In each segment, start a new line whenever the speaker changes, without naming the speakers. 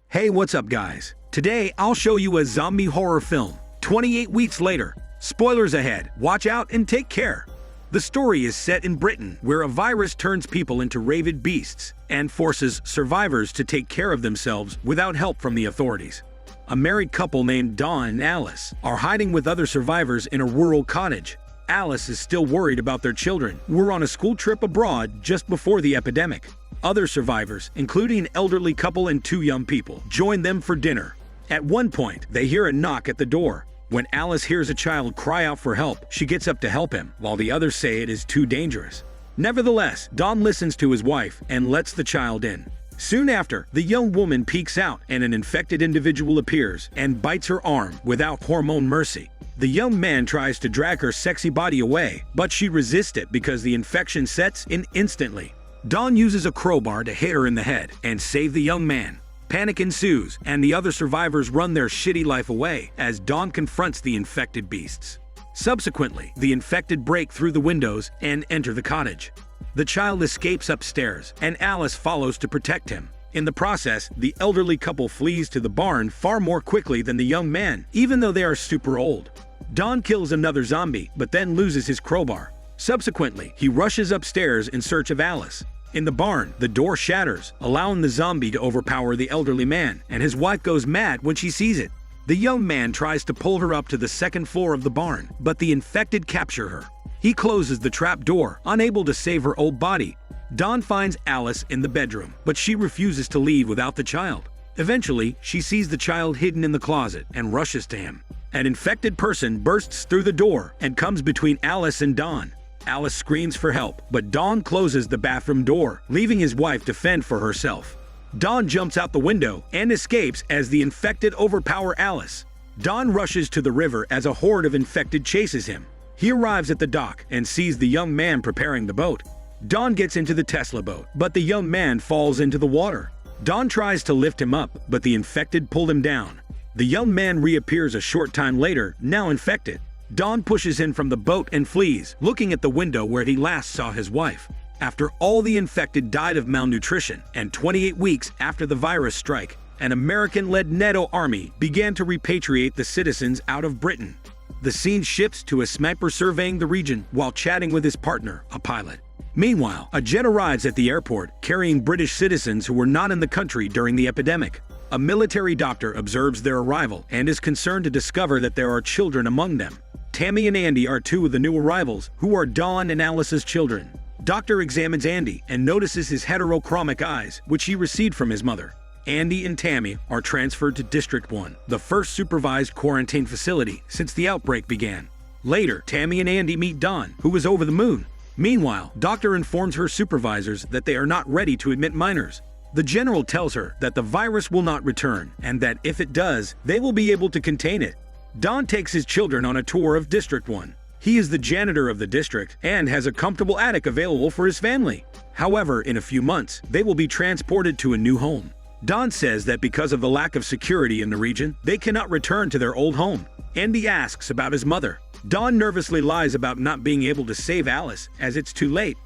Hey, what's up guys? Today I'll show you a zombie horror film, 28 weeks later. Spoilers ahead, watch out and take care. The story is set in Britain, where a virus turns people into rabid beasts and forces survivors to take care of themselves without help from the authorities. A married couple named Dawn and Alice are hiding with other survivors in a rural cottage. Alice is still worried about their children, who were on a school trip abroad just before the epidemic. Other survivors, including an elderly couple and two young people, join them for dinner. At one point, they hear a knock at the door. When Alice hears a child cry out for help, she gets up to help him, while the others say it is too dangerous. Nevertheless, Dawn listens to his wife and lets the child in. Soon after, the young woman peeks out and an infected individual appears and bites her arm without hormone mercy. The young man tries to drag her sexy body away, but she resists it because the infection sets in instantly. Dawn uses a crowbar to hit her in the head and save the young man. Panic ensues, and the other survivors run their shitty life away as Dawn confronts the infected beasts. Subsequently, the infected break through the windows and enter the cottage. The child escapes upstairs, and Alice follows to protect him. In the process, the elderly couple flees to the barn far more quickly than the young man, even though they are super old. Dawn kills another zombie, but then loses his crowbar. Subsequently, he rushes upstairs in search of Alice. In the barn, the door shatters, allowing the zombie to overpower the elderly man, and his wife goes mad when she sees it. The young man tries to pull her up to the second floor of the barn, but the infected capture her. He closes the trap door, unable to save her old body. Dawn finds Alice in the bedroom, but she refuses to leave without the child. Eventually, she sees the child hidden in the closet and rushes to him. An infected person bursts through the door and comes between Alice and Dawn. Alice screams for help, but Dawn closes the bathroom door, leaving his wife to fend for herself. Dawn jumps out the window and escapes as the infected overpower Alice. Dawn rushes to the river as a horde of infected chases him. He arrives at the dock and sees the young man preparing the boat. Dawn gets into the Tesla boat, but the young man falls into the water. Dawn tries to lift him up, but the infected pull him down. The young man reappears a short time later, now infected. Dawn pushes him from the boat and flees, looking at the window where he last saw his wife. After all the infected died of malnutrition, and 28 weeks after the virus strike, an American-led NATO army began to repatriate the citizens out of Britain. The scene shifts to a sniper surveying the region while chatting with his partner, a pilot. Meanwhile, a jet arrives at the airport carrying British citizens who were not in the country during the epidemic. A military doctor observes their arrival and is concerned to discover that there are children among them. Tammy and Andy are two of the new arrivals, who are Dawn and Alice's children. Doctor examines Andy and notices his heterochromic eyes, which he received from his mother. Andy and Tammy are transferred to District 1, the first supervised quarantine facility since the outbreak began. Later, Tammy and Andy meet Dawn, who is over the moon. Meanwhile, Doctor informs her supervisors that they are not ready to admit minors. The general tells her that the virus will not return, and that if it does, they will be able to contain it. Dawn takes his children on a tour of District 1. He is the janitor of the district and has a comfortable attic available for his family. However, in a few months, they will be transported to a new home. Dawn says that because of the lack of security in the region, they cannot return to their old home. Andy asks about his mother. Dawn nervously lies about not being able to save Alice, as it's too late.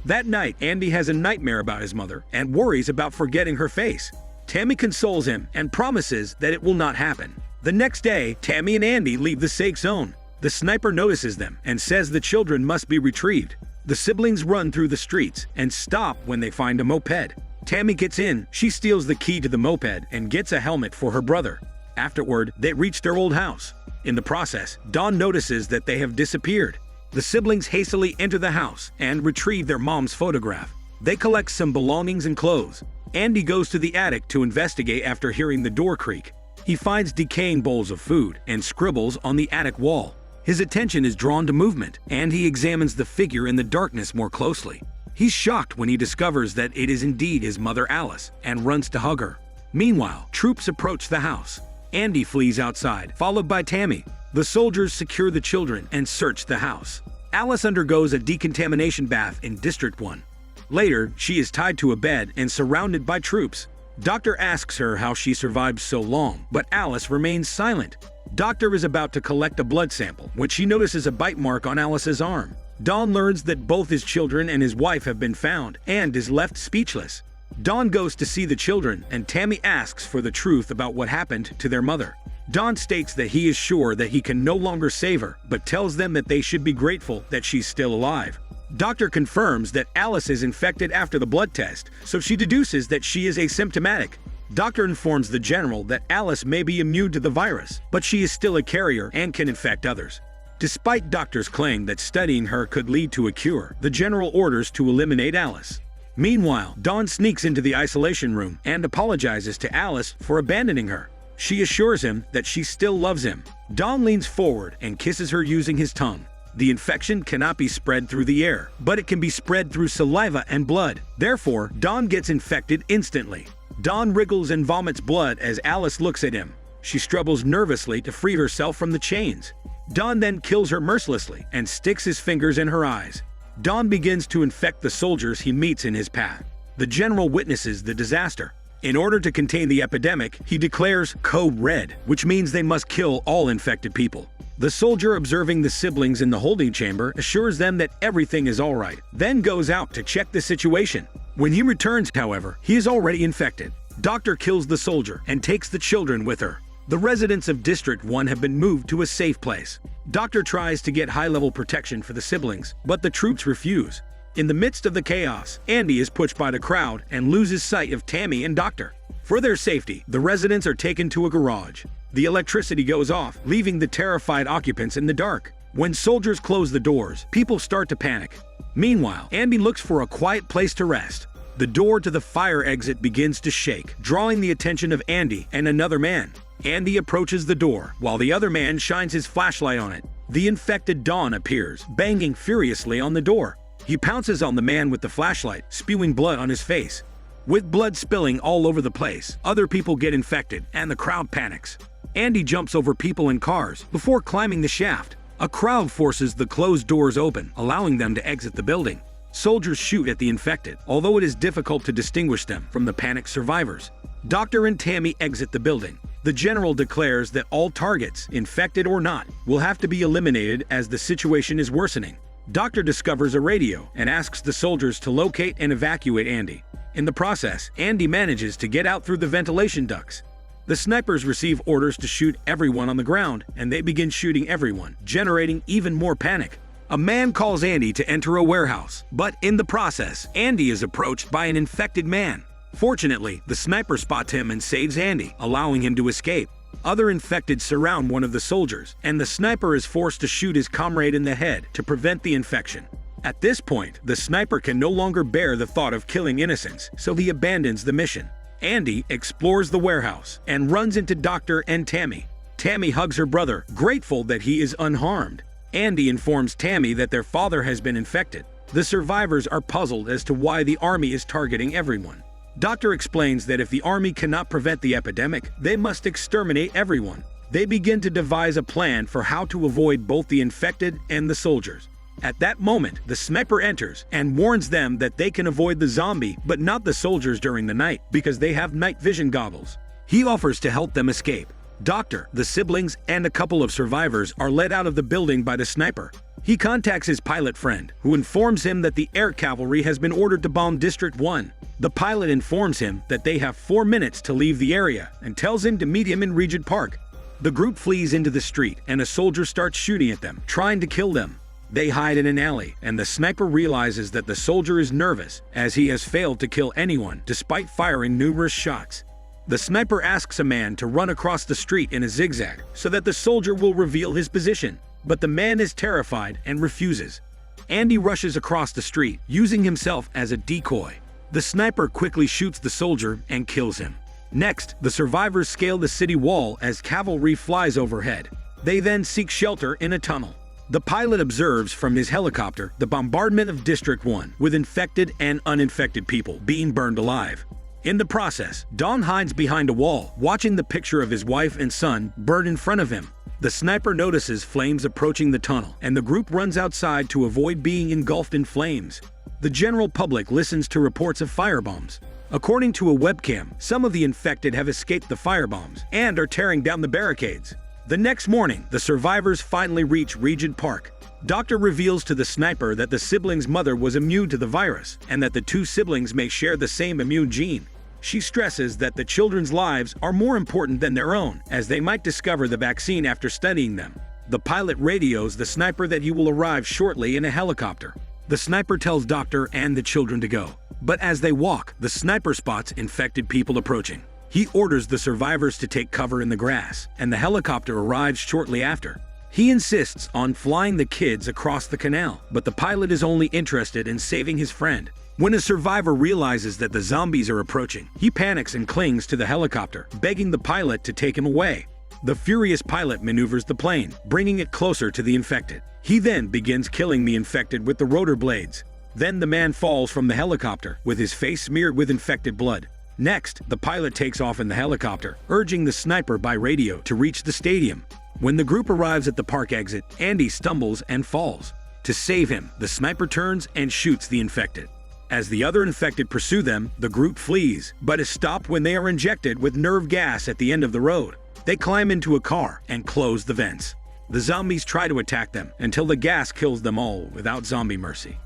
That night, Andy has a nightmare about his mother and worries about forgetting her face. Tammy consoles him and promises that it will not happen. The next day, Tammy and Andy leave the safe zone. The sniper notices them and says the children must be retrieved. The siblings run through the streets and stop when they find a moped. Tammy gets in, she steals the key to the moped and gets a helmet for her brother. Afterward, they reach their old house. In the process, Dawn notices that they have disappeared. The siblings hastily enter the house and retrieve their mom's photograph. They collect some belongings and clothes. Andy goes to the attic to investigate after hearing the door creak. He finds decaying bowls of food and scribbles on the attic wall. His attention is drawn to movement, and he examines the figure in the darkness more closely. He's shocked when he discovers that it is indeed his mother Alice and runs to hug her. Meanwhile, troops approach the house. Andy flees outside, followed by Tammy. The soldiers secure the children and search the house. Alice undergoes a decontamination bath in District 1. Later, she is tied to a bed and surrounded by troops. Doctor asks her how she survived so long, but Alice remains silent. Doctor is about to collect a blood sample when she notices a bite mark on Alice's arm. Don learns that both his children and his wife have been found and is left speechless. Don goes to see the children, and Tammy asks for the truth about what happened to their mother. Don states that he is sure that he can no longer save her, but tells them that they should be grateful that she's still alive. Doctor confirms that Alice is infected after the blood test, so she deduces that she is asymptomatic. Doctor informs the general that Alice may be immune to the virus, but she is still a carrier and can infect others. Despite doctor's claim that studying her could lead to a cure, the general orders to eliminate Alice. Meanwhile, Don sneaks into the isolation room and apologizes to Alice for abandoning her. She assures him that she still loves him. Don leans forward and kisses her using his tongue. The infection cannot be spread through the air, but it can be spread through saliva and blood. Therefore, Don gets infected instantly. Don wriggles and vomits blood as Alice looks at him. She struggles nervously to free herself from the chains. Don then kills her mercilessly and sticks his fingers in her eyes. Don begins to infect the soldiers he meets in his path. The general witnesses the disaster. In order to contain the epidemic, he declares Code Red, which means they must kill all infected people. The soldier observing the siblings in the holding chamber assures them that everything is all right, then goes out to check the situation. When he returns, however, he is already infected. Doctor kills the soldier and takes the children with her. The residents of District 1 have been moved to a safe place. Doctor tries to get high-level protection for the siblings, but the troops refuse. In the midst of the chaos, Andy is pushed by the crowd and loses sight of Tammy and Doctor. For their safety, the residents are taken to a garage. The electricity goes off, leaving the terrified occupants in the dark. When soldiers close the doors, people start to panic. Meanwhile, Andy looks for a quiet place to rest. The door to the fire exit begins to shake, drawing the attention of Andy and another man. Andy approaches the door, while the other man shines his flashlight on it. The infected Don appears, banging furiously on the door. He pounces on the man with the flashlight, spewing blood on his face. With blood spilling all over the place, other people get infected, and the crowd panics. Andy jumps over people and cars before climbing the shaft. A crowd forces the closed doors open, allowing them to exit the building. Soldiers shoot at the infected, although it is difficult to distinguish them from the panicked survivors. Doctor and Tammy exit the building. The general declares that all targets, infected or not, will have to be eliminated as the situation is worsening. Doctor discovers a radio and asks the soldiers to locate and evacuate Andy. In the process, Andy manages to get out through the ventilation ducts. The snipers receive orders to shoot everyone on the ground, and they begin shooting everyone, generating even more panic. A man calls Andy to enter a warehouse, but in the process, Andy is approached by an infected man. Fortunately, the sniper spots him and saves Andy, allowing him to escape. Other infected surround one of the soldiers, and the sniper is forced to shoot his comrade in the head to prevent the infection. At this point, the sniper can no longer bear the thought of killing innocents, so he abandons the mission. Andy explores the warehouse and runs into Doctor and Tammy. Tammy hugs her brother, grateful that he is unharmed. Andy informs Tammy that their father has been infected. The survivors are puzzled as to why the army is targeting everyone. Doctor explains that if the army cannot prevent the epidemic, they must exterminate everyone. They begin to devise a plan for how to avoid both the infected and the soldiers. At that moment, the sniper enters and warns them that they can avoid the zombie but not the soldiers during the night because they have night vision goggles. He offers to help them escape. Doctor, the siblings, and a couple of survivors are led out of the building by the sniper. He contacts his pilot friend, who informs him that the air cavalry has been ordered to bomb District 1. The pilot informs him that they have 4 minutes to leave the area and tells him to meet him in Regent Park. The group flees into the street and a soldier starts shooting at them, trying to kill them. They hide in an alley, and the sniper realizes that the soldier is nervous as he has failed to kill anyone despite firing numerous shots. The sniper asks a man to run across the street in a zigzag so that the soldier will reveal his position, but the man is terrified and refuses. Andy rushes across the street, using himself as a decoy. The sniper quickly shoots the soldier and kills him. Next, the survivors scale the city wall as cavalry flies overhead. They then seek shelter in a tunnel. The pilot observes from his helicopter the bombardment of District 1, with infected and uninfected people being burned alive. In the process, Don hides behind a wall, watching the picture of his wife and son burn in front of him. The sniper notices flames approaching the tunnel, and the group runs outside to avoid being engulfed in flames. The general public listens to reports of firebombs. According to a webcam, some of the infected have escaped the firebombs and are tearing down the barricades. The next morning, the survivors finally reach Regent Park. Doctor reveals to the sniper that the sibling's mother was immune to the virus and that the two siblings may share the same immune gene. She stresses that the children's lives are more important than their own, as they might discover the vaccine after studying them. The pilot radios the sniper that he will arrive shortly in a helicopter. The sniper tells Doctor and the children to go, but as they walk, the sniper spots infected people approaching. He orders the survivors to take cover in the grass, and the helicopter arrives shortly after. He insists on flying the kids across the canal, but the pilot is only interested in saving his friend. When a survivor realizes that the zombies are approaching, he panics and clings to the helicopter, begging the pilot to take him away. The furious pilot maneuvers the plane, bringing it closer to the infected. He then begins killing the infected with the rotor blades. Then the man falls from the helicopter, with his face smeared with infected blood. Next, the pilot takes off in the helicopter, urging the sniper by radio to reach the stadium. When the group arrives at the park exit, Andy stumbles and falls. To save him, the sniper turns and shoots the infected. As the other infected pursue them, the group flees, but is stopped when they are injected with nerve gas at the end of the road. They climb into a car and close the vents. The zombies try to attack them until the gas kills them all without zombie mercy.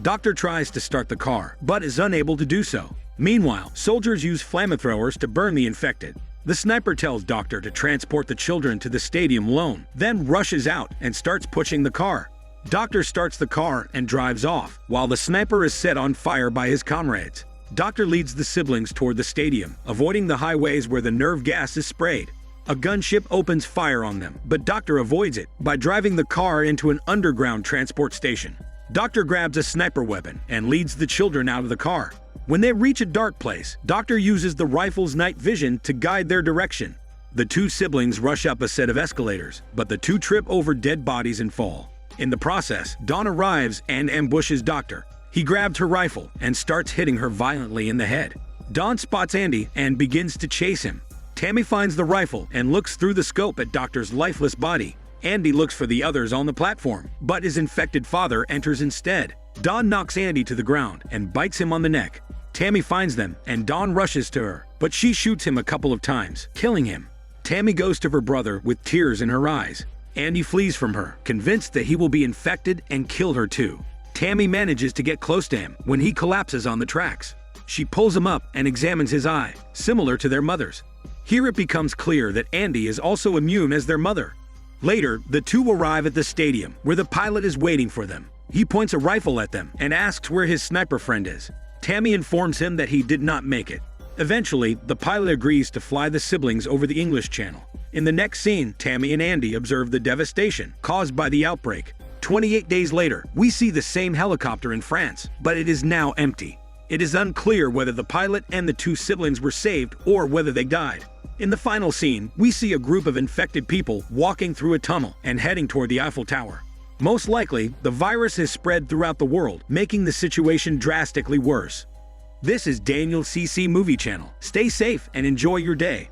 Doctor tries to start the car, but is unable to do so. Meanwhile, soldiers use flamethrowers to burn the infected. The sniper tells Doctor to transport the children to the stadium alone, then rushes out and starts pushing the car. Doctor starts the car and drives off, while the sniper is set on fire by his comrades. Doctor leads the siblings toward the stadium, avoiding the highways where the nerve gas is sprayed. A gunship opens fire on them, but Doctor avoids it by driving the car into an underground transport station. Doctor grabs a sniper weapon and leads the children out of the car. When they reach a dark place, Doctor uses the rifle's night vision to guide their direction. The two siblings rush up a set of escalators, but the two trip over dead bodies and fall. In the process, Dawn arrives and ambushes Doctor. He grabs her rifle and starts hitting her violently in the head. Dawn spots Andy and begins to chase him. Tammy finds the rifle and looks through the scope at Doctor's lifeless body. Andy looks for the others on the platform, but his infected father enters instead. Dawn knocks Andy to the ground and bites him on the neck. Tammy finds them, and Dawn rushes to her, but she shoots him a couple of times, killing him. Tammy goes to her brother with tears in her eyes. Andy flees from her, convinced that he will be infected and kill her too. Tammy manages to get close to him when he collapses on the tracks. She pulls him up and examines his eye, similar to their mother's. Here it becomes clear that Andy is also immune as their mother. Later, the two arrive at the stadium, where the pilot is waiting for them. He points a rifle at them and asks where his sniper friend is. Tammy informs him that he did not make it. Eventually, the pilot agrees to fly the siblings over the English Channel. In the next scene, Tammy and Andy observe the devastation caused by the outbreak. 28 days later, we see the same helicopter in France, but it is now empty. It is unclear whether the pilot and the two siblings were saved or whether they died. In the final scene, we see a group of infected people walking through a tunnel and heading toward the Eiffel Tower. Most likely, the virus has spread throughout the world, making the situation drastically worse. This is Daniel CC Movie Channel. Stay safe and enjoy your day.